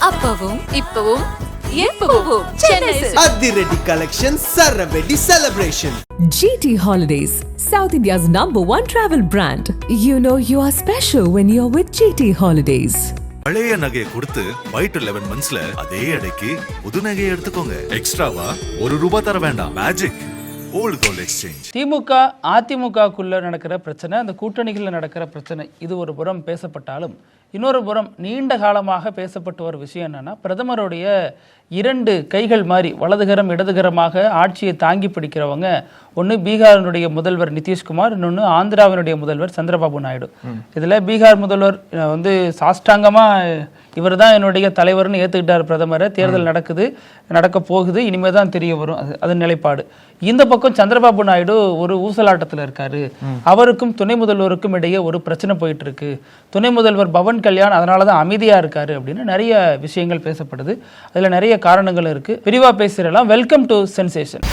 அப்பவும் இப்பவும் எப்பவும் சென்னை அதிரடி கலெக்ஷன் சரவெடி celebration. GT Holidays, South India's #1 travel brand. You know you are special when you're with GT Holidays. பழைய நகையை கொடுத்து வைட் 11 மந்த்ஸ்ல அதே அடைக்கு புது நகையை எடுத்துக்கோங்க. எக்ஸ்ட்ராவா ₹1 தர வேண்டாம். Magic old gold exchange. DMK அதிமுகக்குள்ள நடக்கிற பிரச்சனை, அந்த கூட்டணிகளில் நடக்கிற பிரச்சனை, இது ஒரு புறம் பேசப்பட்டாலும் இன்னொரு புறம் நீண்ட காலமாக பேசப்பட்ட ஒரு விஷயம் என்னன்னா, பிரதமருடைய 2 கைகள் மாதிரி வலதுகரம் இடதுகரமாக ஆட்சியை தாங்கி பிடிக்கிறவங்க, ஒன்று பீகாரினுடைய முதல்வர் நிதிஷ்குமார், இன்னொன்று ஆந்திராவினுடைய முதல்வர் சந்திரபாபு நாயுடு. இதில் பீகார் முதல்வர் சாஷ்டாங்கமாக இவர் தான் என்னுடைய தலைவர்னு ஏற்றுக்கிட்டார் பிரதமரை. தேர்தல் நடக்க போகுது, இனிமேல் தான் தெரிய வரும் அது நிலைப்பாடு. இந்த பக்கம் சந்திரபாபு நாயுடு ஒரு ஊசலாட்டத்தில் இருக்காரு. அவருக்கும் துணை முதல்வருக்கும் இடையே ஒரு பிரச்சனை போயிட்டு இருக்கு. துணை முதல்வர் பவன் கல்யாண் அதனால தான் அமைதியா இருக்காரு அப்படின்னு நிறைய விஷயங்கள் பேசப்படுது. அதுல நிறைய காரணங்கள் இருக்கு. விரிவா பேசுறலாம். Welcome to sensation.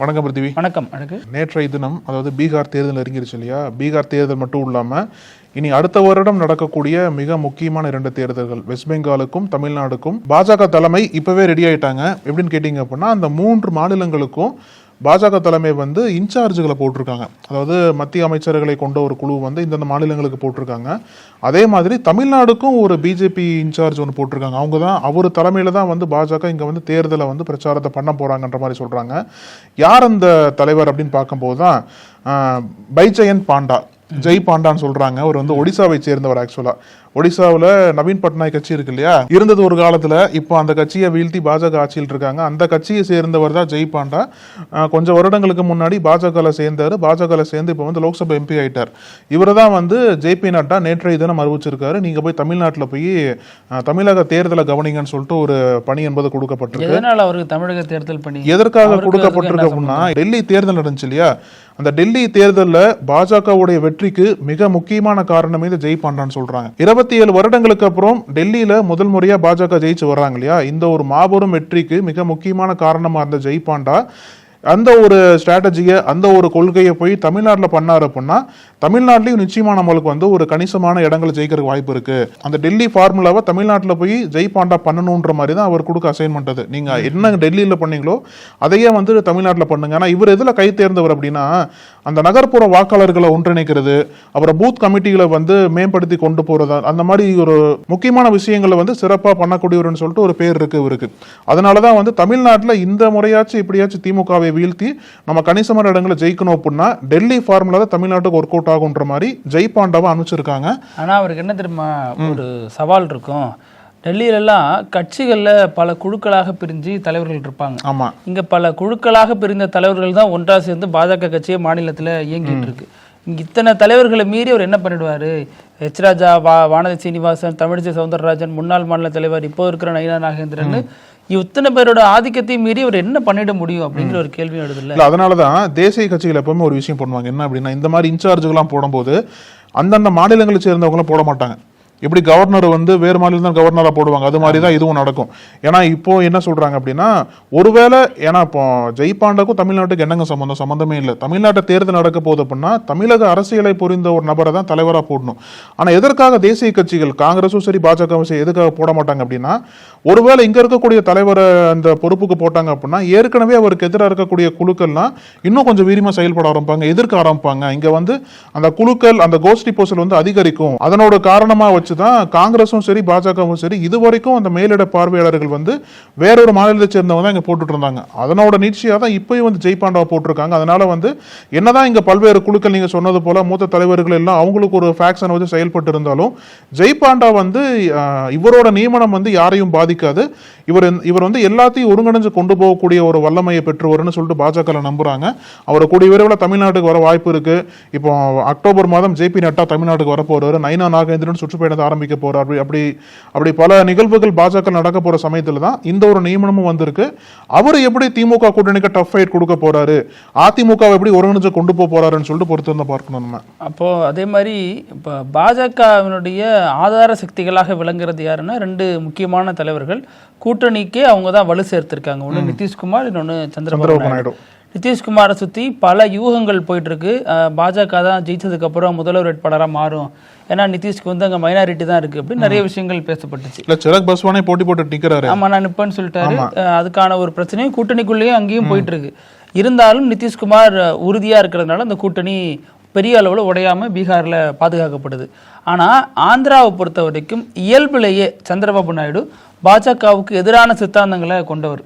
வணக்கம் பிருத்திவி. வணக்கம். நேற்றைய தினம், அதாவது பீகார் தேர்தல் நெருங்கிருச்சு இல்லையா? பீகார் தேர்தல் மட்டும் இல்லாமல் இனி அடுத்த வருடம் நடக்கக்கூடிய மிக முக்கியமான 2 தேர்தல்கள், வெஸ்ட் பெங்காலுக்கும் தமிழ்நாடுக்கும் பாஜக தலைமை இப்பவே ரெடி ஆயிட்டாங்க. எப்படின்னு கேட்டீங்க அப்படின்னா, அந்த 3 மாநிலங்களுக்கும் பாஜக தலைமை இன்சார்ஜுகளை போட்டிருக்காங்க. அதாவது மத்திய அமைச்சர்களை கொண்ட ஒரு குழு இந்தந்த மாநிலங்களுக்கு போட்டிருக்காங்க. அதே மாதிரி தமிழ்நாடுக்கும் ஒரு பிஜேபி இன்சார்ஜ் ஒன்று போட்டிருக்காங்க. அவங்க தான், அவர் தலைமையில தான் பாஜக இங்கே தேர்தலை பிரச்சாரத்தை பண்ண போறாங்கன்ற மாதிரி சொல்றாங்க. யார் அந்த தலைவர் அப்படின்னு பார்க்கும்போது தான் பைஜயந்த் பாண்டா, ஜெய் பாண்டான்னு சொல்றாங்க. அவர் ஒடிசாவை சேர்ந்தவர். ஆக்சுவலா ஒடிசாவில் நவீன் பட்நாயக் கட்சி இருக்கு இல்லையா, இருந்தது ஒரு காலத்துல. இப்போ அந்த கட்சியை வீழ்த்தி பாஜக ஆட்சியில் இருக்காங்க. அந்த கட்சியை சேர்ந்தவர் தான் ஜெய் பாண்டா. கொஞ்சம் வருடங்களுக்கு முன்னாடி பாஜக சேர்ந்தாரு. பாஜக சேர்ந்து இப்போ லோக்சபா எம்பி ஆயிட்டார். இவர் தான் ஜேபி நட்டா நேற்றைய தினம் அறிவிச்சிருக்காரு, நீங்க போய் தமிழ்நாட்டில் போய் தமிழக தேர்தலை கவனிங்கன்னு சொல்லிட்டு ஒரு பணி என்பது கொடுக்கப்பட்டிருக்கு. அவருக்கு தமிழக தேர்தல் பணி எதற்காக கொடுக்கப்பட்டிருக்கு அப்படின்னா, டெல்லி தேர்தல் நடந்துச்சு இல்லையா, அந்த டெல்லி தேர்தலில் பாஜகவுடைய வெற்றிக்கு மிக முக்கியமான காரணமே இந்த ஜெய் பாண்டான்னு சொல்றாங்க. 27 வருடங்களுக்கு அப்புறம் டெல்லியில முதல் முறையா பாஜக ஜெயிச்சு வர்றாங்க இல்லையா, இந்த ஒரு மாபெரும் வெற்றிக்கு மிக முக்கியமான காரணமா இருந்த ஜெய் பாண்டா அந்த ஒரு ஸ்ட்ராட்டஜியை, அந்த ஒரு கொள்கையை போய் தமிழ்நாட்டில் பண்ணாரு அப்படின்னா, தமிழ்நாட்டிலையும் நிச்சயமா நம்மளுக்கு ஒரு கணிசமான இடங்களை ஜெயிக்கிறதுக்கு வாய்ப்பு இருக்கு. அந்த டெல்லி ஃபார்முலாவை தமிழ்நாட்டில் போய் ஜெய் பாண்டா பண்ணணுன்ற மாதிரி தான் அவர் கொடுக்க அசைன்மெண்ட். அது நீங்க என்ன டெல்லியில் பண்ணீங்களோ அதையே தமிழ்நாட்டில் பண்ணுங்க. ஆனால் இவர் எதில் கை தேர்ந்தவர் அப்படின்னா, அந்த நகர்ப்புற வாக்காளர்களை ஒன்றிணைக்கிறது, அப்புறம் பூத் கமிட்டிகளை மேம்படுத்தி கொண்டு போறது, அந்த மாதிரி ஒரு முக்கியமான விஷயங்களை சிறப்பாக பண்ணக்கூடியவர்னு சொல்லிட்டு ஒரு பேர் இருக்கு இவருக்கு. அதனாலதான் தமிழ்நாட்டில் இந்த முறையாச்சும் இப்படியாச்சும் திமுகவை வீழ்த்தி நம்ம கணிசமான இடங்களை ஜெயிக்கணும் அப்படின்னா டெல்லி ஃபார்முலா தான் தமிழ்நாட்டுக்கு ஒர்க் அவுட் ஆகுன்ற மாதிரி ஜெய் பாண்டாவை அனுப்பிச்சிருக்காங்க. ஆனா அவருக்கு என்ன தெரியுமா ஒரு சவால் இருக்கும், டெல்லியிலெல்லாம் கட்சிகளில் பல குழுக்களாக பிரிஞ்சு தலைவர்கள் இருப்பாங்க. ஆமா, இங்க பல குழுக்களாக பிரிந்த தலைவர்கள் தான் ஒன்றா சேர்ந்து பாஜக கட்சியை மாநிலத்தில் இயங்கிட்டு இருக்கு. இங்க இத்தனை தலைவர்களை மீறி அவர் என்ன பண்ணிடுவாரு, எச் ராஜா, வானதி சீனிவாசன், தமிழிசை சவுந்தரராஜன், முன்னாள் மாநில தலைவர், இப்போ இருக்கிற நயினா நாகேந்திரன், இத்தனை பேரோட ஆதிக்கத்தையும் மீறி அவர் என்ன பண்ணிட முடியும் அப்படிங்கிற ஒரு கேள்வி எழுது இல்லை. அதனாலதான் தேசிய கட்சிகள் எப்பவுமே ஒரு விஷயம் பண்ணுவாங்க. என்ன அப்படின்னா, இந்த மாதிரி இன்சார்ஜுகள்லாம் போடும்போது அந்தந்த மாநிலங்களை சேர்ந்தவங்களும் போட மாட்டாங்க. எப்படி கவர்னர் வேறு மாநிலம் தான் கவர்னரா போடுவாங்க, அது மாதிரி தான் இதுவும் நடக்கும். ஏன்னா இப்போ என்ன சொல்றாங்க அப்படின்னா, ஒருவேளை ஏன்னா இப்போ ஜெய் பாண்டாக்கும் தமிழ்நாட்டுக்கு என்னங்க சம்பந்தமே இல்லை. தமிழ்நாட்டை தேர்தல் நடக்க போகுது அப்படின்னா தமிழக அரசியலை புரிந்த ஒரு நபரை தான் தலைவராக போடணும். ஆனால் எதற்காக தேசிய கட்சிகள், காங்கிரஸும் சரி பாஜகவும் சரி, எதுக்காக போட மாட்டாங்க அப்படின்னா, ஒருவேளை இங்க இருக்கக்கூடிய தலைவரை அந்த பொறுப்புக்கு போட்டாங்க அப்படின்னா ஏற்கனவே அவருக்கு எதிராக இருக்கக்கூடிய குழுக்கள்லாம் இன்னும் கொஞ்சம் வீரியமா செயல்பட ஆரம்பிப்பாங்க, எதிர்க்க ஆரம்பிப்பாங்க. இங்க அந்த குழுக்கள், அந்த கோஷ்டி போசல் அதிகரிக்கும். அதனோட காரணமா வச்சு தான் காங்கிரஸும் சரி பாஜகவும் சரி இதுவரைக்கும் அந்த மேலிட பார்வையாளர்கள் வேறொரு மாநிலத்தை சேர்ந்தவங்க தான் இங்க போட்டுட்டு இருந்தாங்க. அதனோட நீட்சியா தான் இப்பயும் ஜெய் பாண்டாவை போட்டிருக்காங்க. அதனால என்னதான் இங்க பல்வேறு குழுக்கள் நீங்க சொன்னது போல மூத்த தலைவர்கள் எல்லாம் அவங்களுக்கு ஒரு ஃபேக்ஷன் வச்சு செயல்பட்டு இருந்தாலும் ஜெய் பாண்டா இவரோட நியமனம் யாரையும் பாதிக்காது. இவர் எல்லாத்தையும் ஒருங்கிணைஞ்சு கொண்டு போகக்கூடிய ஒரு வல்லமையை பெற்றுவர்னு சொல்லிட்டு பாஜக நம்புறாங்க. அவரை கூடிய விரைவில் தமிழ்நாட்டுக்கு வர வாய்ப்பு இருக்கு. இப்போ அக்டோபர் மாதம் ஜேபி நட்டா தமிழ்நாட்டுக்கு வர போறாரு. நயினா நாகேந்திரன் சுற்றுப்பயணத்தை ஆரம்பிக்க போறார். அப்படி பல நிகழ்வுகள் பாஜக நடக்க போற சமயத்துல தான் இந்த ஒரு நியமனமும் வந்திருக்கு. அவர் எப்படி திமுக கூட்டணிக்கு டஃப் ஃபைட் கொடுக்க போறாரு, அதிமுக எப்படி ஒருங்கிணைஞ்சு கொண்டு போறாருன்னு சொல்லிட்டு பொறுத்து பார்க்கணும் நம்ம. அப்போ அதே மாதிரி இப்போ பாஜகவினுடைய ஆதார சக்திகளாக விளங்குறது யாருன்னா 2 முக்கியமான தலைவர்கள். கூட்டணிக்கே அவங்க தான் வலு சேர்த்திருக்காங்க. ஒன்று நிதிஷ்குமார், இன்னொன்று சந்திரபாபு நாயுடு. நிதிஷ்குமாரை சுற்றி பல யூகங்கள் போயிட்டு இருக்கு. பாஜக தான் ஜெயிச்சதுக்கு அப்புறம் முதல்வர் வேட்பாளராக மாறும், ஏன்னா நிதிஷ்க்கு வந்து அங்கே மைனாரிட்டி தான் இருக்கு அப்படின்னு நிறைய விஷயங்கள் பேசப்பட்டுச்சு. இல்ல சிராக் பாஸ்வானே போட்டி போட்டு நிற்கிறாரு. ஆமா, நான் நிப்பேன்னு சொல்லிட்டாரு. அதுக்கான ஒரு பிரச்சனையும் கூட்டணிக்குள்ளேயும் அங்கேயும் போயிட்டு இருக்கு. இருந்தாலும் நிதிஷ்குமார் உறுதியா இருக்கிறதுனால அந்த கூட்டணி பெரிய அளவில் உடையாம பீகார்ல பாதுகாக்கப்படுது. ஆனா ஆந்திராவை பொறுத்த வரைக்கும் இயல்பிலேயே சந்திரபாபு நாயுடு பாஜகவுக்கு எதிரான சித்தாந்தங்களை கொண்டவர்.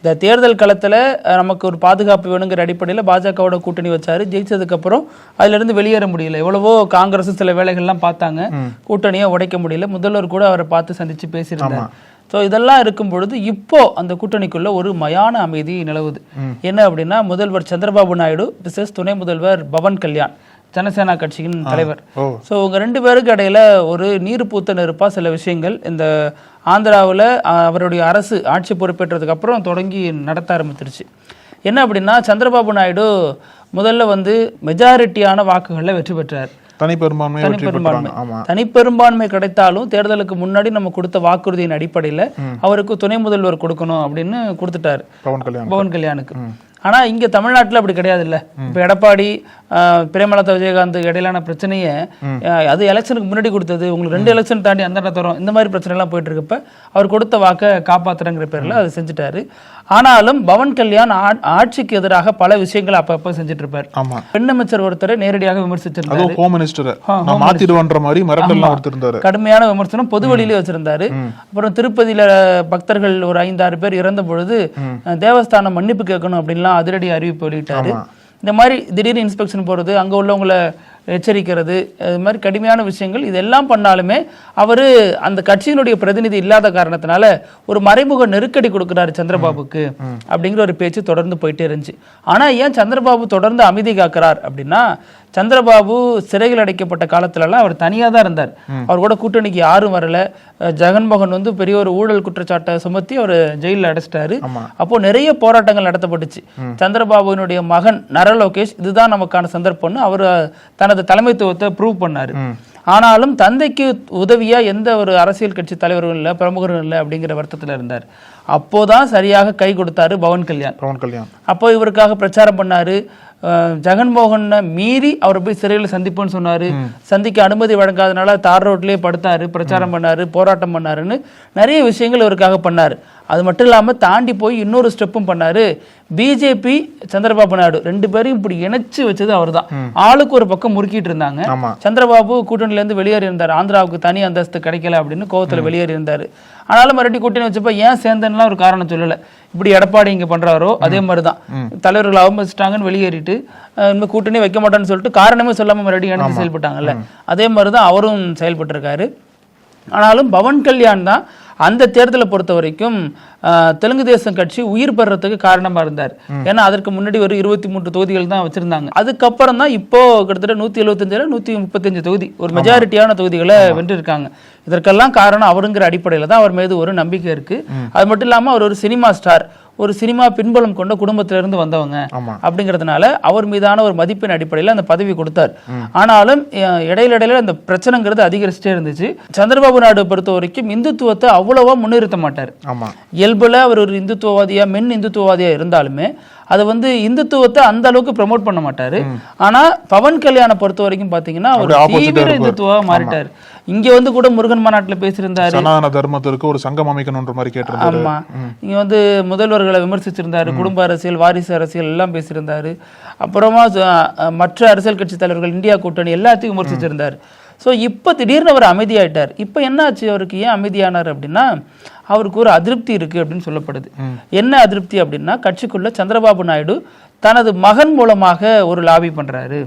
இந்த தேர்தல் களத்துல நமக்கு ஒரு பாதுகாப்பு வேணுங்கிற அடிப்படையில் பாஜகவோட கூட்டணி வச்சாரு. ஜெயிச்சதுக்கு அப்புறம் அதுல இருந்து வெளியேற முடியல. எவ்வளவோ காங்கிரஸ் சில வேலைகள்லாம் பார்த்தாங்க, கூட்டணியை உடைக்க முடியல. முதல்வர் கூட அவரை பார்த்து சந்திச்சு பேசியிருந்தார். ஸோ இதெல்லாம் இருக்கும் பொழுது இப்போ அந்த கூட்டணிக்குள்ள ஒரு மயான அமைதி நிலவுது. என்ன அப்படின்னா, முதல்வர் சந்திரபாபு நாயுடு விசேஷ் துணை முதல்வர் பவன் கல்யாண் ஜனசேனா கட்சியின் தலைவர். ஸோ உங்க 2 பேருக்கு இடையில ஒரு நீர் பூத்த நெருப்பா சில விஷயங்கள் இந்த ஆந்திராவில் அவருடைய அரசு ஆட்சி பொறுப்பேற்றதுக்கு அப்புறம் தொடங்கி நடத்த ஆரம்பிச்சிருச்சு. என்ன அப்படின்னா, சந்திரபாபு நாயுடு முதல்ல வந்து மெஜாரிட்டியான வாக்குகளில் வெற்றி பெற்றார். தனிப்பெரும்பான்மை கிடைத்தாலும் தேர்தலுக்கு முன்னாடி நம்ம கொடுத்த வாக்குறுதியின் அடிப்படையில் அவருக்கு துணை முதல்வர் கொடுக்கணும் அப்படின்னு கொடுத்துட்டாரு பவன் கல்யாணுக்கு. ஆனா இங்க தமிழ்நாட்டில் அப்படி கிடையாது இல்ல. இப்ப எடப்பாடி பிரேமலதா விஜயகாந்த் இடையிலான பிரச்சனையை அது எலெக்ஷனுக்கு முன்னாடி கொடுத்தது, உங்களுக்கு 2 எலெக்ஷன் தாண்டி அந்த தரம் இந்த மாதிரி பிரச்சனை எல்லாம் போயிட்டு இருக்கப்ப அவர் கொடுத்த வாக்கை காப்பாத்துறங்கிற பேர்ல அதை செஞ்சுட்டாரு. ஆனாலும் பவன் கல்யாண் ஆட்சிக்கு எதிராக பல விஷயங்களை அப்பப்ப செஞ்சுட்டு இருப்பார். பெண் அமைச்சர் ஒருத்தரை நேரடியாக விமர்சிச்சிருந்தாரு. கடுமையான விமர்சனம் பொது வழியிலே வச்சிருந்தாரு. அப்புறம் திருப்பதியில பக்தர்கள் ஒரு 5-6 பேர் இறந்த பொழுது தேவஸ்தானம் மன்னிப்பு கேட்கணும் அப்படின்லாம் அதிரடி அறிவிப்பு வெளியிட்டாரு. இந்த மாதிரி திடீர்னு இன்ஸ்பெக்ஷன் போறது, அங்க உள்ளவங்களை எச்சரிக்கிறது, இது மாதிரி கடுமையான விஷயங்கள் இதெல்லாம் பண்ணாலுமே அவரு அந்த கட்சியினுடைய பிரதிநிதி இல்லாத காரணத்தினால ஒரு மறைமுக நெருக்கடி கொடுக்கிறாரு சந்திரபாபுக்கு அப்படிங்கிற ஒரு பேச்சு தொடர்ந்து போயிட்டே இருந்துச்சு. ஆனா ஏன் சந்திரபாபு தொடர்ந்து அமைதி காக்கிறார் அப்படின்னா, சந்திரபாபு சிறையில் அடைக்கப்பட்ட காலத்துலலாம் அவர் தனியா தான் இருந்தார். அவர் கூட கூட்டணிக்கு யாரும் வரல. ஜெகன்மோகன் வந்து பெரிய ஒரு ஊழல் குற்றச்சாட்டை சுமத்தி அவர் ஜெயிலில் அடைச்சிட்டாரு. அப்போ நிறைய போராட்டங்கள் நடத்தப்பட்டுச்சு. சந்திரபாபுவினுடைய மகன் நரலோகேஷ் இதுதான் நமக்கான சந்தர்ப்பம்னு அவர் தனது தலைமைத்துவத்தை ப்ரூவ் பண்ணாரு. ஆனாலும் தந்தைக்கு உதவியா எந்த ஒரு அரசியல் கட்சி தலைவரும் இல்லை, பிரமுகரும் இல்லை அப்படிங்கிற வருத்தத்தில் இருந்தார். அப்போதான் சரியாக கை கொடுத்தாரு பவன் கல்யாண். அப்போ இவருக்காக பிரச்சாரம் பண்ணாரு. ஜெகன்மோகனை மீறி அவரை போய் சிறையில் சந்திப்புன்னு சொன்னாரு. சந்திக்க அனுமதி வழங்காதனால தார் ரோட்லயே படுத்தாரு, பிரச்சாரம் பண்ணாரு, போராட்டம் பண்ணாருன்னு நிறைய விஷயங்கள் இவருக்காக பண்ணாரு. அது மட்டும் இல்லாம தாண்டி போய் இன்னொரு ஸ்டெப்பும் பண்ணாரு. பிஜேபி சந்திரபாபு நாயுடு 2 பேரையும் இப்படி இணைச்சு வச்சது அவர் தான். ஆளுக்கு ஒரு பக்கம் முறுக்கிட்டு இருந்தாங்க. சந்திரபாபு கூட்டணியில இருந்து வெளியேறி இருந்தார். ஆந்திராவுக்கு தனி அந்தஸ்து கிடைக்கல அப்படின்னு கோவத்துல வெளியேறி இருந்தாரு. ஆனாலும் மறுபடியும் கூட்டணி வச்சப்ப ஏன் சேர்ந்தன்லாம் ஒரு காரணம் சொல்லல. இப்படி எடப்பாடி இங்க பண்றாரோ அதே மாதிரிதான் தலைவர்கள் அவமதிச்சிட்டாங்கன்னு வெளியேறிட்டு இனிமே கூட்டணி வைக்க மாட்டேன்னு சொல்லிட்டு காரணமே சொல்லாம மறுபடியும் இணைந்து செயல்பட்டாங்கல்ல, அதே மாதிரிதான் அவரும் செயல்பட்டு இருக்காரு. ஆனாலும் பவன் கல்யாண் தான் அந்த தேர்தலை பொறுத்த வரைக்கும் தெலுங்கு தேசம் கட்சி உயிர் பெறறதுக்கு காரணமா இருந்தார். ஏன்னா அதற்கு முன்னாடி ஒரு 23 தொகுதிகள் தான் வச்சிருந்தாங்க. அதுக்கப்புறம் தான் இப்போ கிட்டத்தட்ட 175 135 தொகுதி ஒரு மெஜாரிட்டியான தொகுதிகளை வென்றிருக்காங்க. இதற்கெல்லாம் காரணம் அவருங்கிற அடிப்படையில தான் அவர் மீது ஒரு நம்பிக்கை இருக்கு. அது மட்டும் இல்லாம அவர் ஒரு சினிமா ஸ்டார், ஒரு சினிமா பின்புலம் கொண்ட குடும்பத்திலிருந்து வந்தவங்க அப்படிங்கிறதுனால அவர் மீதான ஒரு மதிப்பின் அடிப்படையில் அந்த பதவி கொடுத்தார். ஆனாலும் இடையில அந்த பிரச்சனைங்கிறது அதிகரிச்சுட்டே இருந்துச்சு. சந்திரபாபு நாயுடு பொறுத்த வரைக்கும் இந்துத்துவத்தை அவ்வளவா முன்னிறுத்த மாட்டார். இயல்புல அவர் ஒரு இந்துத்துவவாதியா இந்துத்துவவாதியா இருந்தாலுமே அதை வந்து இந்துத்துவத்தை அந்த அளவுக்கு ப்ரமோட் பண்ண மாட்டாரு. ஆனா பவன் கல்யாணை பொறுத்த வரைக்கும் பாத்தீங்கன்னா ஒரு தீவிர இந்துத்துவா மாறிட்டாரு. இங்க வந்து கூட முருகன் மாநாட்டுல பேசியிருந்தாரு, சனாதன தர்மத்திற்கு ஒரு சங்கம் அமைக்கணும்ன்ற மாதிரி கேட்டிருந்தாரு. ஆமா, இங்க வந்து முதல்வர்களை விமர்சிச்சிருந்தாரு, குடும்ப அரசியல், வாரிசு அரசியல் எல்லாம் பேசியிருந்தாரு. அப்புறமா மற்ற அரசியல் கட்சி தலைவர்கள், இந்தியா கூட்டணி எல்லாத்தையும் விமர்சிச்சிருந்தாரு. ஸோ இப்போ திடீர்னு அவர் அமைதியாயிட்டார். இப்போ என்ன ஆச்சு அவருக்கு, ஏன் அமைதியானார் அப்படின்னா, அவருக்கு ஒரு அதிருப்தி இருக்கு அப்படின்னு சொல்லப்படுது. என்ன அதிருப்தி அப்படின்னா, கட்சிக்குள்ள சந்திரபாபு நாயுடு தனது மகன் மூலமாக ஒரு லாபி பண்றாரு.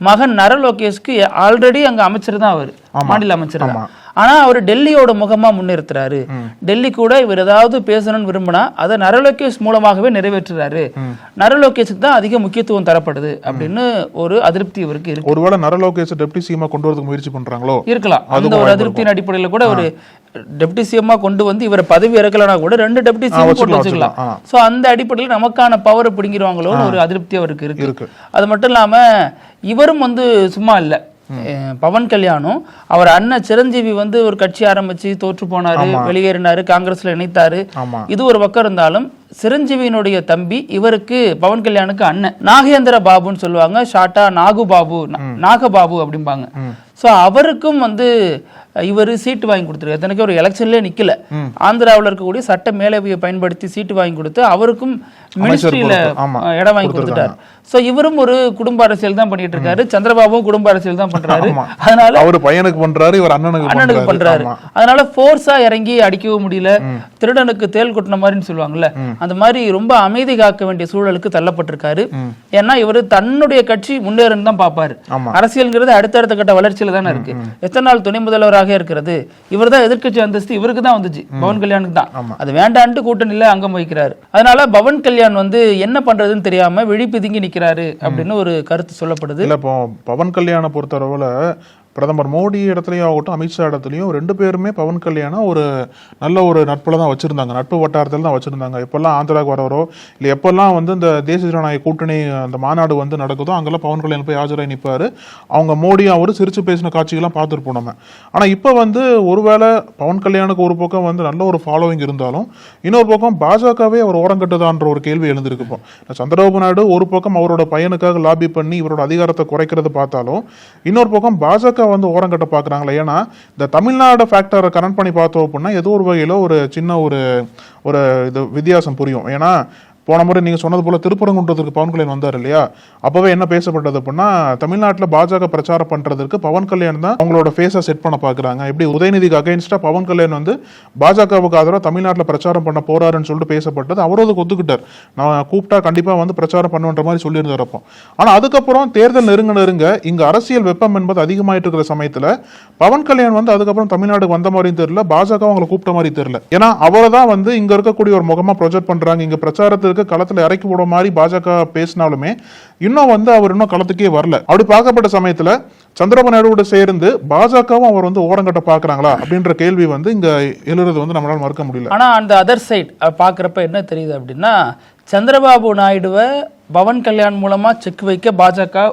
மகன் நரலோகேஷ்க்கு ஆல்ரெடி அங்க அமைச்சர் தான், அவர் மாநில அமைச்சர் தான். ஆனா அவர் டெல்லியோட முகமா முன்னிறுத்துறாரு. டெல்லி கூட இவர் ஏதாவது பேசணும்னு விரும்பினா அதை நரலோகேஷ் மூலமாகவே நிறைவேற்றுறாரு. நரலோகேஷுக்கு தான் அதிக முக்கியத்துவம் தரப்படுது அப்படின்னு ஒரு அதிருப்தி இவருக்கு இருக்கு. ஒருவேளை நரலோகேஷ் டெப்டி சிஎம் கொண்டு வரதுக்கு முயற்சி பண்றாங்களோ இருக்கலாம். அந்த ஒரு அதிருப்தியின் அடிப்படையில் கூட ஒரு டெப்டி சிஎம்மா கொண்டு வந்து இவரை பதவி இறக்கலனா கூட 2 டெப்டி சிஎம் கொண்டு வச்சுக்கலாம். சோ அந்த அடிப்படையில் நமக்கான பவரை பிடிங்கிடுவாங்களோன்னு ஒரு அதிருப்தி அவருக்கு இருக்கு. அது மட்டும் இல்லாம இவரும் வந்து சும்மா இல்லை. பவன் கல்யாணும் அவர் அண்ணன் சிரஞ்சீவி வந்து ஒரு கட்சி ஆரம்பிச்சு தோற்று போனாரு, வெளியேறினாரு, காங்கிரஸ்ல இணைத்தாரு. இது ஒரு பக்கம் இருந்தாலும் சிரஞ்சீவியினுடைய தம்பி, இவருக்கு பவன் கல்யாணுக்கு அண்ணன் நாகேந்திர பாபுன்னு சொல்லுவாங்க, ஷார்ட்டா நாகு பாபு, நாகபாபு அப்படிம்பாங்க. ஸோ அவருக்கும் வந்து இவர் சீட்டு வாங்கி கொடுத்துருக்காரு. எனக்கு ஒரு எலெக்ஷன்லேயே நிக்கல, ஆந்திராவில் இருக்கக்கூடிய சட்ட மேலவையை பயன்படுத்தி சீட்டு வாங்கி கொடுத்து அவருக்கும் மினிஸ்ட்ரியில இடம் வாங்கி கொடுத்துட்டாரு. ஸோ இவரும் ஒரு குடும்ப அரசியல் தான் பண்ணிட்டு இருக்காரு, சந்திரபாபுவும் குடும்ப அரசியல் தான் பண்றாரு. அதனால அவர் பையனுக்கு பண்றாரு, இவர் அண்ணனுக்கு பண்றாரு. அதனால ஃபோர்ஸா இறங்கி அடிக்கவும் முடியல, திருடனுக்கு தேல் கொட்டின மாதிரின்னு சொல்லுவாங்கல்ல, அந்த மாதிரி ரொம்ப அமைதி காக்க வேண்டிய சூழலுக்கு தள்ளப்பட்டிருக்காரு. ஏன்னா இவர் தன்னுடைய கட்சி முன்னேறுன்னு தான் பாப்பாரு. அரசியல்ங்கிறது அடுத்தடுத்த கட்ட வளர்ச்சியில தானே இருக்கு. எத்தனை நாள் துணை முதல்வராக இருக்கிறது? இவர் தான் எதிர்க்கட்சி அந்தஸ்து இவருக்கு தான் வந்துச்சு, பவன் கல்யாணுக்கு தான். அது வேண்டான்ட்டு கூட்டணியில அங்கம் வகிக்கிறாரு. அதனால பவன் கல்யாண் வந்து என்ன பண்றதுன்னு தெரியாம விழிப்பிதுங்கி நிக்கிறாரு அப்படின்னு ஒரு கருத்து சொல்லப்படுது. இல்ல இப்போ பவன் கல்யாணை பொறுத்தளவுல பிரதமர் மோடி இடத்துலையும் ஆகட்டும், அமித்ஷா இடத்துலையும் 2 பேருமே பவன் கல்யாணம் ஒரு நல்ல ஒரு நட்புல தான் வச்சிருந்தாங்க, நட்பு வட்டாரத்தில் தான் வச்சிருந்தாங்க. எப்பெல்லாம் ஆந்திராவுக்கு வரவரோ இல்லை எப்பெல்லாம் வந்து இந்த தேசிய ஜனநாயக கூட்டணி அந்த மாநாடு வந்து நடக்குதோ அங்கெல்லாம் பவன் கல்யாணம் போய் ஆஜராகி நிற்பாரு. அவங்க மோடி அவர் சிரிச்சு பேசின காட்சிகள்லாம் பார்த்துருப்போம் நம்ம. ஆனால் இப்போ வந்து ஒருவேளை பவன் கல்யாணுக்கு ஒரு பக்கம் வந்து நல்ல ஒரு ஃபாலோவிங் இருந்தாலும் இன்னொரு பக்கம் பாஜகவே அவர் ஓரங்கட்டுதான்ற ஒரு கேள்வி எழுந்திருக்கு. இப்போ சந்திரபாபு நாயுடு ஒரு பக்கம் அவரோட பையனுக்காக லாபி பண்ணி இவரோட அதிகாரத்தை குறைக்கிறது பார்த்தாலும் இன்னொரு பக்கம் பாஜக வந்து ஓரங்கட்ட பாக்குறாங்களா? ஏன்னா இந்த தமிழ்நாடு ஃபேக்டரை கனெக்ட் பண்ணி பார்த்தோம் அப்படின்னா ஏதோ ஒரு வகையில ஒரு சின்ன ஒரு இது வித்தியாசம் புரியும். ஏன்னா போன முறை நீங்க சொன்னது போல திருப்பரங்குன்றத்துக்கு பவன் கல்யாண் வந்தார் இல்லையா, அப்பவே என்ன பேசப்பட்டது அப்படின்னா தமிழ்நாட்டில் பாஜக பிரச்சாரம் பண்றதுக்கு பவன் கல்யாண் தான் அவங்களோட ஃபேஸை செட் பண்ண பாக்குறாங்க. எப்படி உதயநிதிக்கு அகைன்ஸ்டா பவன் கல்யாண் வந்து பாஜகவுக்கு ஆதரவா தமிழ்நாட்டில் பிரச்சாரம் பண்ண போறாருன்னு சொல்லிட்டு பேசப்பட்டது. அவரும் அதுக்கு ஒத்துக்கிட்டார், நான் கூப்பிட்டா கண்டிப்பா வந்து பிரச்சாரம் பண்ணுன்ற மாதிரி சொல்லியிருந்தார். அப்போ ஆனா அதுக்கப்புறம் தேர்தல் நெருங்க இங்க அரசியல் வெப்பம் என்பது அதிகமாயிட்டு இருக்கிற சமயத்துல பவன் கல்யாண் வந்து அதுக்கப்புறம் தமிழ்நாடுக்கு வந்த மாதிரியும் தெரியல, பாஜக அவங்களை கூப்பிட்ட மாதிரி தெரியல. ஏன்னா அவரை தான் வந்து இங்க இருக்கக்கூடிய ஒரு முகமா ப்ரொஜெக்ட் பண்றாங்க. இங்க பிரச்சாரத்துக்கு களத்துல இறக்கி விட மாதிரி பாஜக பேசினாலுமே இன்னும் வந்து அவர் இன்னும் களத்துக்கே வரல. அப்படி பார்க்கப்பட்ட சமயத்துல சந்திரபாபு நாயுடு சேர்ந்து பாஜகவும் அவர் வந்து ஓரங்கட்ட பாக்குறாங்களா அப்படின்ற கேள்வி வந்து இங்க எழுறது வந்து நம்மளால மறுக்க முடியல. ஆனா அந்த அதர் சைட் பாக்குறப்ப என்ன தெரியுது அப்படின்னா, சந்திரபாபு நாயுடுவை பவன் கல்யாண் மூலமா செக் வைக்க பாஜக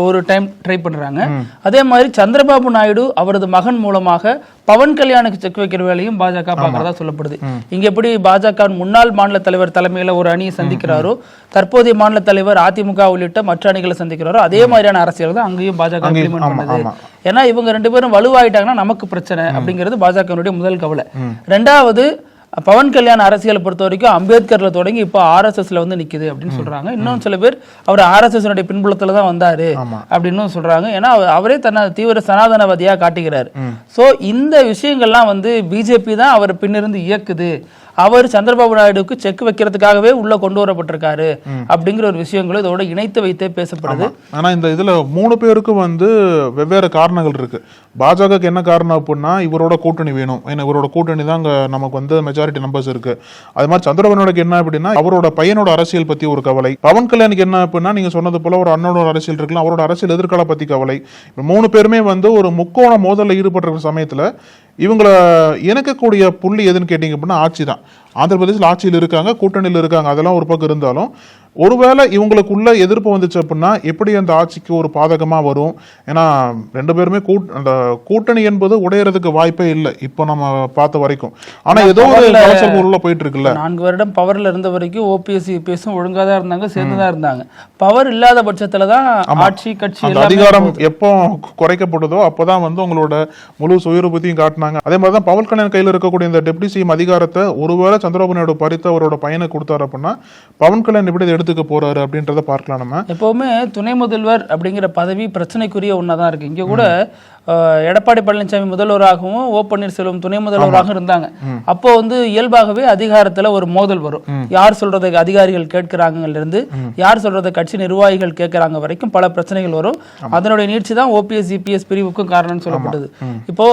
ஒரு டைம் ட்ரை பண்றாங்க. அதே மாதிரி சந்திரபாபு நாயுடு அவரது மகன் மூலமாக பவன் கல்யாணுக்கு செக் வைக்கிற வேலையும் பாஜக பார்க்கறதா சொல்லப்படுது. இங்க எப்படி பாஜக முன்னாள் மாநில தலைவர் தலைமையில ஒரு அணியை சந்திக்கிறாரோ, தற்போதைய மாநில தலைவர் அதிமுக உள்ளிட்ட மற்ற அணிகளை சந்திக்கிறாரோ, அதே மாதிரியான அரசியல் தான் அங்கேயும் பாஜக இம்ப்ளிமெண்ட் பண்ணுது. ஏன்னா இவங்க 2 பேரும் வலுவாயிட்டாங்கன்னா நமக்கு பிரச்சனை அப்படிங்கிறது பாஜகனுடைய முதல் கவலை. 2வது, பவன் கல்யாண் அரசியலை பொறுத்த வரைக்கும் அம்பேத்கர்ல தொடங்கி இப்போ RSSல வந்து நிக்குது அப்படின்னு சொல்றாங்க. இன்னும் சில பேர் அவர் RSS பின்புலத்துல தான் வந்தாரு அப்படின்னு சொல்றாங்க. ஏன்னா அவரே தன்னை தீவிர சனாதனவாதியா காட்டுகிறார். சோ இந்த விஷயங்கள்லாம் வந்து பிஜேபி தான் அவர் பின்னிருந்து இயக்குது, அவர் சந்திரபாபு நாயுடுக்கு செக் வைக்கிறதுக்காகவே உள்ள கொண்டு வரப்பட்டிருக்காரு அப்படிங்கிற ஒரு விஷயங்களும் இதோட இணைத்து வைத்தே பேசப்படுது. ஆனா இந்த இதுல 3 பேருக்கும் வந்து வெவ்வேறு காரணங்கள் இருக்கு. பாஜகக்கு என்ன காரணம் அப்படின்னா இவரோட கூட்டணி வேணும், ஏன்னா இவரோட கூட்டணி தான் நமக்கு வந்து மெஜாரிட்டி நம்பர்ஸ் இருக்கு. அது மாதிரி சந்திரபாபு நாயுடுக்கு என்ன அப்படின்னா அவரோட பையனோட அரசியல் பத்தி ஒரு கவலை. பவன் கல்யாணுக்கு என்ன அப்படின்னா நீங்க சொன்னது போல ஒரு அண்ணனோட அரசியல் இருக்கலாம், அவரோட அரசியல் எதிர்கால பத்தி கவலை. 3 பேருமே வந்து ஒரு முக்கோண மோதல்ல ஈடுபட்டிருக்கிற சமயத்துல இவங்களை இணைக்கக்கூடிய புள்ளி எதுன்னு கேட்டீங்க அப்படின்னா ஆட்சி தான். ஆந்திர பிரதேசில் ஆட்சியில் இருக்காங்க, கூட்டணியில் இருக்காங்க, அதெல்லாம் ஒரு பக்கம் இருந்தாலும் ஒருவேளை இவங்களுக்குள்ள எதிர்ப்பு வந்துச்சு அப்படின்னா எப்படி அந்த ஆட்சிக்கு ஒரு பாதகமா வரும்? ஏன்னா 2 பேருமே அந்த கூட்டணி என்பது உடையறதுக்கு வாய்ப்பே இல்லை இப்போ நம்ம பார்த்த வரைக்கும். ஆனா ஏதோ ஒரு உள்ள போயிட்டு இருக்குல்ல. 4 வருடம் பவர்ல இருந்த வரைக்கும் ஓபிஎஸ் யூபிஎஸும் ஒழுங்கா தான் இருந்தாங்க, சேர்ந்துதான் இருந்தாங்க. பவர் இல்லாத பட்சத்துல தான் ஆட்சி கட்சி அதிகாரம் எப்போ குறைக்கப்படுதோ அப்பதான் வந்து உங்களோட முழு சுயரூபத்தையும் காட்டினாங்க. அதே மாதிரிதான் பவன் கல்யாண் கையில் இருக்கக்கூடிய இந்த டெப்டி சிஎம் அதிகாரத்தை ஒருவேளை சந்திரபாபு நாயுடு பறித்து அவரோட பையனை கொடுத்தாரு அப்படின்னா பவன் கல்யாண் எப்படி எடுத்துக்க போறாரு அப்படின்றத பார்க்கலாம். நம்ம எப்பவுமே துணை முதல்வர் அப்படிங்கிற பதவி பிரச்சனைக்குரிய ஒன்னாதான் இருக்கு. இங்க கூட எடப்பாடி பழனிசாமி முதல்வராகவும் ஓ பன்னீர்செல்வம் துணை முதல்வராக இருந்தாங்க. அப்போ வந்து இயல்பாகவே அதிகாரத்துல ஒரு மோதல் வரும். யார் சொல்றதை அதிகாரிகள் கேட்கிறாங்கல இருந்து யார் சொல்றதை கட்சி நிர்வாகிகள் கேட்கிறாங்க வரைக்கும் பல பிரச்சனைகள் வரும். அதனுடைய நீட்சி தான் ஓபிஎஸ் இபிஎஸ் பிரிவுக்கும் காரணம்னு சொல்லப்பட்டது. இப்போ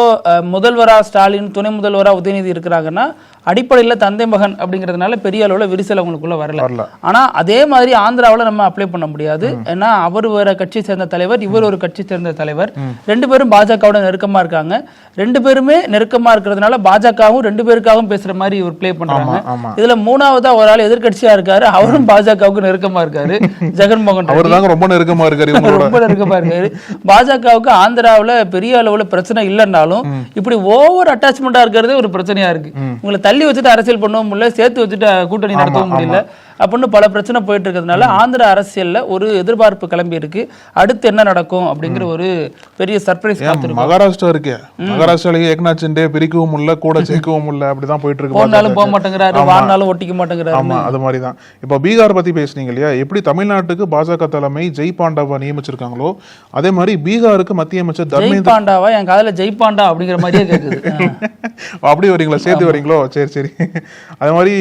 முதல்வரா ஸ்டாலின், துணை முதல்வரா உதயநிதி இருக்கிறாங்கன்னா அடிப்படையில் தந்தை மகன் அப்படிங்கிறதுனால பெரிய அளவுல விரிசல் அவங்களுக்குள்ள வரல. ஆனா அதே மாதிரி ஆந்திராவில் நம்ம அப்ளை பண்ண முடியாது. ஏன்னா அவர் வேற கட்சி சேர்ந்த தலைவர், இவர் ஒரு கட்சி சேர்ந்த தலைவர், 2 பேரும் பாஜகவோட நெருக்கமா இருக்காங்க. 2 பேருமே நெருக்கமா இருக்கிறதுனால பாஜகவும் 2 பேருக்காகவும் பேசுற மாதிரி ஒரு ப்ளே பண்றாங்க. இதுல 3வதா ஒரு ஆள் எதிர்க்கட்சியா இருக்காரு, அவரும் பாஜகவுக்கு நெருக்கமா இருக்காரு. ஜெகன்மோகன் அவர்தான் ரொம்ப நெருக்கமா இருக்காரு, ரொம்ப நெருக்கமா இருக்காரு. பாஜகவுக்கு ஆந்திராவுல பெரிய அளவுல பிரச்சனை இல்லைன்னாலும் இப்படி ஓவர் அட்டாச்மெண்டா இருக்கிறதே ஒரு பிரச்சனையா இருக்கு. உங்களை தள்ளி வச்சுட்டு அரசியல் பண்ணவும் முடியல, சேர்த்து வச்சுட்டு கூட்டணி நடத்தவும் முடியல அப்படின்னு பல பிரச்சனை போயிட்டு இருக்கிறதுனால ஆந்திர அரசியல்ல ஒரு எதிர்பார்ப்பு கிளம்பி இருக்கு. அடுத்து என்ன நடக்கும் அப்படிங்கிற ஒரு பெரிய சர்ப்ரைஸ் காத்திருக்கு. மகாராஷ்டிரா இருக்கு, மகாராஷ்டிரால ஏக்நாத் சிண்டே பிரிக்கவும் முடியல, கூட சேர்க்கவும் முடியல, அப்படிதான் போயிட்டு இருக்கு. போனாலும் போக மாட்டேங்கிறாரு, வாழ்நாளும் ஒட்டிக்க மாட்டேங்கிறாரு. ஆமா, அது மாதிரிதான். இப்ப பீகார் பத்தி பேசுனீங்க இல்லையா, எப்படி தமிழ்நாட்டுக்கு பாஜக தலைமை ஜெய் பாண்டாவை நியமிச்சிருக்காங்களோ அதே மாதிரி பீகாருக்கு மத்திய அமைச்சர் ஜெய் பாண்டாவா? என் காதுல ஜெய் பாண்டா அப்படிங்கிற மாதிரியே கேக்குது. அப்படி வரீங்களா, சேர்த்து வரீங்களோ? சரி சரி. அதே மாதிரி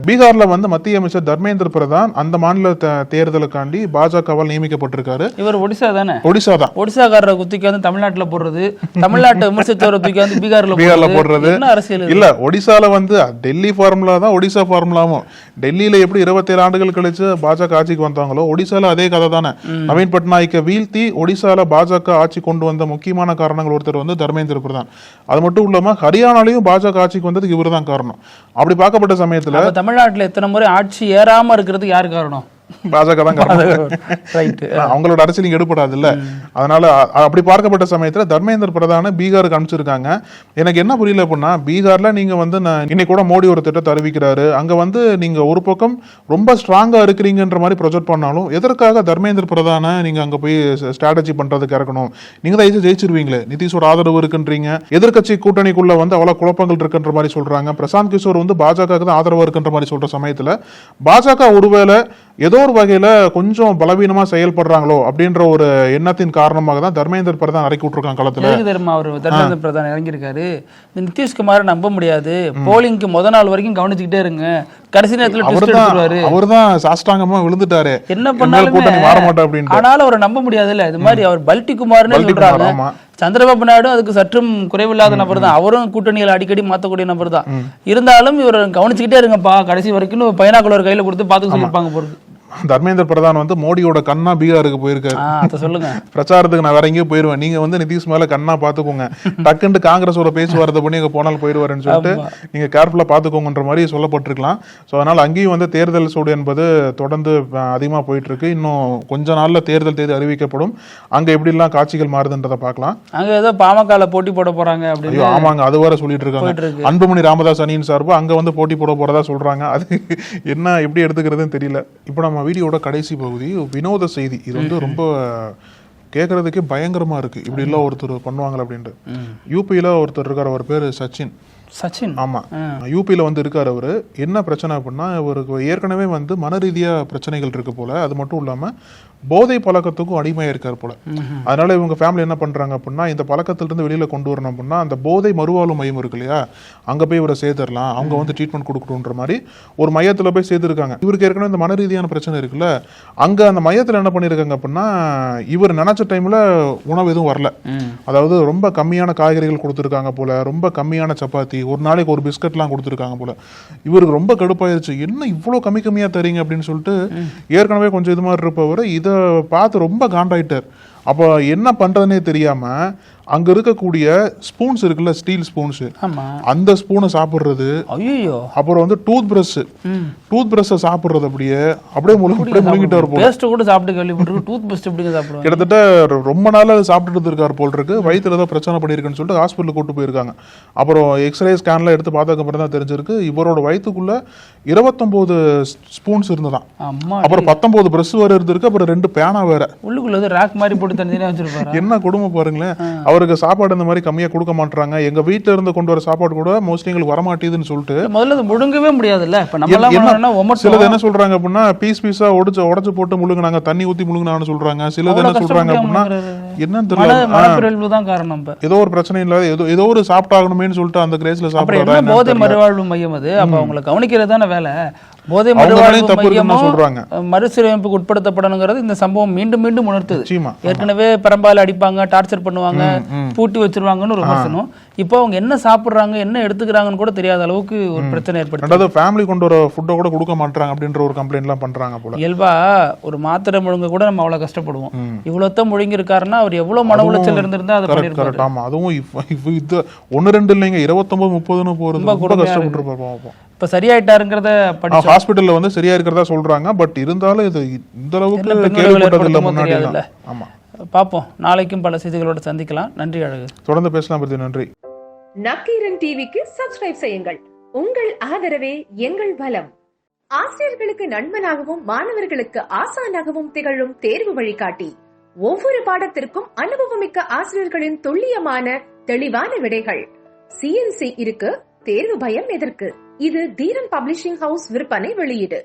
பீகார்ல வந்து மத்திய அமைச்சர் தர்மேந்திர பிரதான் அந்த மாநில தேர்தலுக்காண்டி பாஜகவால் நியமிக்கப்பட்டிருக்காரு. இவர் ஒடிசா தானே? ஒடிசா தான். ஒடிசாக்காரரை குத்திக்கு வந்து தமிழ்நாட்டுல போடுறது, தமிழ்நாட்டை விமர்சித்தவரை தூக்கி வந்து பீகார்ல போடுறது என்ன அரசியல் இல்ல. ஒடிசால வந்து டெல்லி ஃபார்முலா தான் ஒடிசா ஃபார்முலாவும். டெல்லியில எப்படி 27 ஆண்டுகள் கழிச்சு பாஜக ஆட்சிக்கு வந்தாங்களோ ஒடிசால அதே கதை தானே. நவீன் பட்நாயக்கை வீழ்த்தி ஒடிசால பாஜக ஆட்சி கொண்டு வந்த முக்கியமான காரணங்கள் ஒருத்தர் வந்து தர்மேந்திர பிரதான். அது மட்டும் இல்லாம ஹரியானாலையும் பாஜக ஆட்சிக்கு வந்ததுக்கு இவர் தான் காரணம். அப்படி பார்க்கப்பட்ட சமயத்துல தமிழ்நாட்டுல எத்தனை முறை ஆட்சி ஏறாம இருக்கிறதுக்கு யாரு காரணம்? பாஜக தான் அவங்களோட அரசியல் இங்க எடுப்படாது இல்ல. அதனால அப்படி பார்க்கப்பட்ட சமயத்துல தர்மேந்திர பிரதான பீகாருக்கு அனுப்பிச்சிருக்காங்க. எனக்கு என்ன புரியல அப்படின்னா, பீகார்ல நீங்க வந்து இன்னைக்கு கூட மோடி ஒரு திட்டத்தை அறிவிக்கிறாரு, அங்க வந்து நீங்க ஒரு பக்கம் ரொம்ப ஸ்ட்ராங்கா இருக்கிறீங்கன்ற மாதிரி ப்ரொஜெக்ட் பண்ணாலும் எதற்காக தர்மேந்திர பிரதான நீங்க அங்க போய் ஸ்ட்ராட்டஜி பண்றதுக்கு இறக்கணும்? நீங்க தான் ஜெயிச்சிருவீங்களே, நிதிஷோட ஆதரவு இருக்குன்றீங்க, எதிர்கட்சி கூட்டணிக்குள்ள வந்து அவ்வளவு குழப்பங்கள் இருக்குன்ற மாதிரி சொல்றாங்க. பிரசாந்த் கிஷோர் வந்து பாஜக தான் ஆதரவு இருக்குன்ற மாதிரி சொல்ற சமயத்துல பாஜக ஒருவேளை ஏதோ ஒரு வகையில கொஞ்சம் பலவீனமா செயல்படுறாங்களோ அப்படின்ற ஒரு எண்ணத்தின் காரணமாக தான் தர்மேந்திர பிரதான் இறக்கி விட்டுருக்காங்க களத்துல. அவர் தர்மேந்திர பிரதான் இறங்கியிருக்காரு. நிதிஷ்குமார் நம்ப முடியாது, போலிங்க்கு முத நாள் வரைக்கும் கவனிச்சுக்கிட்டே இருங்க, கடைசி நேரத்துல அவர்தான் சாஷ்டாங்கமா விழுந்துட்டாரு, என்ன பண்ணாலும் மாற மாட்டோம் அப்படின்னு. ஆனாலும் அவரை நம்ப முடியாது இல்ல. இது மாதிரி அவர் பல்டி குமார்னு சொல்றாங்க. சந்திரபாபு நாயுடு அதுக்கு சற்றும் குறைவில்லாத நபர் தான், அவரும் கூட்டணியில் அடிக்கடி மாற்றக்கூடிய நபர் தான். இருந்தாலும் இவர் கவனிச்சுக்கிட்டே இருங்கப்பா கடைசி வரைக்கும் பைனாக்குலர் கையில கொடுத்து பார்த்து சொல்லியிருப்பாங்க போறது. தர்மேந்திர பிரதான் வந்து மோடியோட கண்ணா பீகாருக்கு போயிருக்காரு. சொல்லுங்க, பிரச்சாரத்துக்கு நான் வேற எங்கேயும் போயிருவேன், நீங்க வந்து நிதிஷ் மேல கண்ணா பாத்துக்கோங்க, டக்குன்னு காங்கிரஸோட பேச்சுவார்த்தை பண்ணி எங்க போனாலும் போயிருவாருன்னு சொல்லிட்டு நீங்க கேர்ஃபுல்லா பாத்துக்கோங்கன்ற மாதிரி சொல்லப்பட்டிருக்கலாம். ஸோ அதனால அங்கேயும் வந்து தேர்தல் சூடு என்பது தொடர்ந்து அதிகமா போயிட்டு இருக்கு. இன்னும் கொஞ்ச நாள்ல தேர்தல் தேதி அறிவிக்கப்படும். அங்க எப்படி எல்லாம் காட்சிகள் மாறுதுன்றதை பார்க்கலாம். அங்க ஏதோ பாமக போட்டி போட போறாங்க அப்படின்னு. ஆமாங்க, அது வரை சொல்லிட்டு இருக்காங்க. அன்புமணி ராமதாஸ் அணியின் சார்பு அங்க வந்து போட்டி போட போறதா சொல்றாங்க. அது என்ன எப்படி எடுத்துக்கிறதுன்னு தெரியல. இப்போ நம்ம வீடியோட கடைசி பகுதி வினோத செய்தி. இது வந்து ரொம்ப கேட்கறதுக்கே பயங்கரமா இருக்கு, இப்படி எல்லாம் ஒருத்தர் பண்ணுவாங்க அப்படின்ட்டு. யூபியில ஒருத்தர் இருக்காரு, அவர் பேரு சச்சின். ஆமா, யூபியில வந்து இருக்காரு அவரு. என்ன பிரச்சனை அப்படின்னா, இவருக்கு ஏற்கனவே வந்து மன ரீதியா பிரச்சனைகள் இருக்கு போல. அது மட்டும் இல்லாம போதை பழக்கத்துக்கும் அடிமையா இருக்காரு போல. அதனால இவங்க ஃபேமிலி என்ன பண்றாங்க அப்படின்னா, இந்த பழக்கத்திலிருந்து வெளியில கொண்டு வரணும் அப்படின்னா அந்த போதை மறுவாழ்வு மையம் இருக்கு இல்லையா, அங்க போய் இவரை சேர்த்துடலாம், அவங்க வந்து ட்ரீட்மெண்ட் கொடுக்கணுன்ற மாதிரி ஒரு மையத்துல போய் சேர்த்துருக்காங்க. இவருக்கு ஏற்கனவே இந்த மன ரீதியான பிரச்சனை இருக்குல்ல, அங்க அந்த மையத்துல என்ன பண்ணிருக்காங்க அப்படின்னா, இவர் நினைச்ச டைம்ல உணவு எதுவும் வரல. அதாவது ரொம்ப கம்மியான காய்கறிகள் கொடுத்துருக்காங்க போல, ரொம்ப கம்மியான சப்பாத்தி, ஒரு நாளைக்கு ஒரு பிஸ்கட்லாம் கொடுத்துருக்காங்க போல. இவருக்கு ரொம்ப கடுப்பாயிருச்சு, என்ன இவ்வளவு கம்மியா தரீங்க அப்படின்னு சொல்லிட்டு. ஏற்கனவே கொஞ்சம் இது மாதிரி இருப்பவர் இதை பார்த்து ரொம்ப காண்டாயிட்டார். அப்போ என்ன பண்றதுனே தெரியாம அங்க இருக்கக்கூடிய ஸ்பூன்ஸ் இருக்குல்ல, ஸ்டீல் ஸ்பூன்ஸ், அந்த ஸ்பூனை சாப்பிடுறது. அப்புறம் வந்து டூத் பிரஷ் சாப்பிடுறது, அப்படியே முழுங்கிட்டு வர போல. கிட்டத்தட்ட ரொம்ப நாள் சாப்பிட்டுட்டு இருக்காரு போல் இருக்கு. வயிற்றுல ஏதோ பிரச்சனை பண்ணிருக்குன்னு சொல்லிட்டு ஹாஸ்பிட்டலுக்கு கூட்டு போயிருக்காங்க. அப்புறம் எக்ஸ்ரே ஸ்கேன்ல எடுத்து பார்த்ததுக்கு அப்புறம் தான் தெரிஞ்சிருக்கு, இவரோட வயிற்றுக்குள்ள 29 ஸ்பூன்ஸ் இருந்ததான். அப்புறம் 19 பிரஷ் வேற இருந்திருக்கு, அப்புறம் 2 பேனா வேற உள்ளுக்குள்ள ரேக் மாதிரி போட்டு தனியா வச்சிருப்பாரு. என்ன கொடுமை பாருங்களேன். அவருக்கு சாப்பாடு இந்த மாதிரி கம்மியா கொடுக்க மாட்டாங்க. எங்க வீட்டுல இருந்து கொண்டு வர சாப்பாடு கூட மோஸ்ட்லி எங்களுக்கு வர மாட்டேதுன்னு சொல்லிட்டு முதல்ல முழுங்கவே முடியாதுல்ல. சிலது என்ன சொல்றாங்க அப்படின்னா, பீஸா உடைச்சு போட்டு முழுங்கினாங்க, தண்ணி ஊத்தி முழுங்கினான்னு சொல்றாங்க. சிலது என்ன சொல்றாங்க அப்படின்னா, என்னன்னு தெரியல, ஏதோ ஒரு பிரச்சனை இல்லாத ஏதோ ஒரு சாப்பிட்டாகணுமேனு சொல்லிட்டு அந்த கிரேஸ்ல சாப்பிடுறாங்க. போதை மறுவாழ்வு மையம் அது. அப்ப அவங்களை கவனிக்கிறதான வேலை. போதை மறுசீரமைப்புக்கு உட்படுத்தப்படணுங்கிறது இந்த சம்பவம் மீண்டும் மீண்டும் உணர்த்துது. ஏற்கனவே பெரம்பால அடிப்பாங்க, டார்ச்சர் பண்ணுவாங்க, பூட்டி வச்சிருவாங்கன்னு ஒரு விமர்சனம். இப்போ அவங்க என்ன சாப்பிடுறாங்க என்ன எடுத்துக்கிறாங்கன்னு கூட தெரியாத அளவுக்கு ஒரு பிரச்சனை ஏற்படுது. ரெண்டாவது ஃபேமிலி கொண்டு வர ஃபுட்டை கூட கொடுக்க மாட்டாங்க அப்படின்ற ஒரு கம்ப்ளைண்ட்லாம் பண்றாங்க போல. இயல்பா ஒரு மாத்திரை முழுங்க கூட நம்ம அவ்வளவு கஷ்டப்படுவோம். இவ்வளவுதான் முழுங்கி இருக்காருன்னா அவர் எவ்வளவு மன உளைச்சல் இருந்திருந்தா அதை பண்ணிருப்பாரு. ஆமா, அதுவும் இது 1-2 இல்லைங்க 29-30ன்னு போறது ரொம்ப கஷ்டப்பட்டு பார்ப்போம். இப்ப சரியாயிட்டாருங்கிறத படிச்சோம். ஹாஸ்பிட்டல்ல வந்து சரியா இருக்கிறதா சொல்றாங்க. பட் இருந்தாலும் இது இந்த அளவுக்கு கேள்விப்பட்டதில்லை முன்னாடி. ஆமா, பாப்போம். நாளைக்கும் பல செய்திகளோட சந்திக்கலாம். நன்றி அழகு. தொடர்ந்து பேசலாம். பத்தி நன்றி. நக்கீரன் டிவிக்கு சப்ஸ்கிரைப் செய்யுங்கள். உங்கள் ஆதரவே எங்கள் பலம். ஆசிரியர்களுக்கு நண்பனாகவும் மாணவர்களுக்கு ஆசானாகவும் திகழும் தேர்வு வழிகாட்டி. ஒவ்வொரு பாடத்திற்கும் அனுபவமிக்க ஆசிரியர்களின் துல்லியமான தெளிவான விடைகள். CNC இருக்கு, தேர்வு பயம் எதற்கு? இது தீரன் பப்ளிஷிங் ஹவுஸ் விற்பனை வெளியீடு.